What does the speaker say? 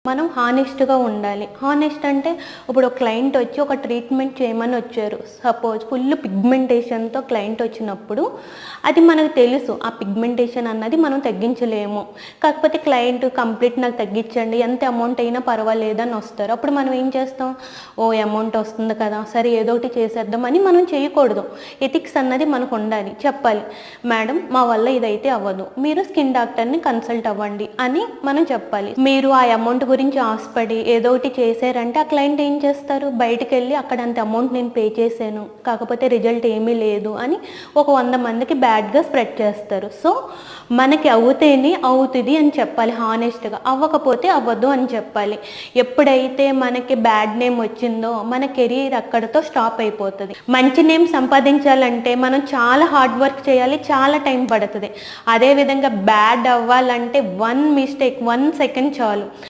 మనం హానెస్ట్‌గా ఉండాలి. హానెస్ట్ అంటే ఇప్పుడు ఒక క్లయింట్ వచ్చి ఒక ట్రీట్మెంట్ చేయమని వచ్చారు. సపోజ్ ఫుల్ పిగ్మెంటేషన్‌తో క్లయింట్ వచ్చినప్పుడు అది మనకు తెలుసు. ఆ పిగ్మెంటేషన్ అన్నది మనం తగ్గించలేము. కాకపోతే క్లయింట్ కంప్లీట్ నాకు తగ్గించండి. ఎంత అమౌంట్ అయినా పర్వాలేదని వస్తారు. అప్పుడు మనం ఏం చేస్తాం? ఓహ్! అమౌంట్ వస్తుంది కదా! సరే ఏదో ఒకటి చేసేద్దాం అని మనం చేయకూడదు. ఎథిక్స్ అన్నది మనకు ఉండాలి. చెప్పాలి. మేడం మా వల్ల ఇదైతే అవ్వదు. మీరు స్కిన్ డాక్టర్‌ని కన్సల్ట్ అవ్వండి అని మనం చెప్పాలి. మీరు ఆ అమౌంట్ గురించి ఆశపడి ఏదో ఒకటి చేశారంటే ఆ క్లయింట్ ఏం చేస్తారు? బయటికెళ్ళి అక్కడ అంత అమౌంట్ నేను పే చేశాను. కాకపోతే రిజల్ట్ ఏమీ లేదు అని ఒక 100 మందికి బ్యాడ్‌గా స్ప్రెడ్ చేస్తారు. సో మనకి అవుతేనే అవుతుంది అని చెప్పాలి హానెస్ట్‌గా. అవ్వకపోతే అవ్వదు అని చెప్పాలి. ఎప్పుడైతే మనకి బ్యాడ్ నేమ్ వచ్చిందో మన కెరీర్ అక్కడితో స్టాప్ అయిపోతుంది. మంచి నేమ్ సంపాదించాలంటే మనం చాలా హార్డ్ వర్క్ చేయాలి. చాలా టైం పడుతుంది. అదేవిధంగా బ్యాడ్ అవ్వాలంటే 1 మిస్టేక్ 1 సెకండ్ చాలు.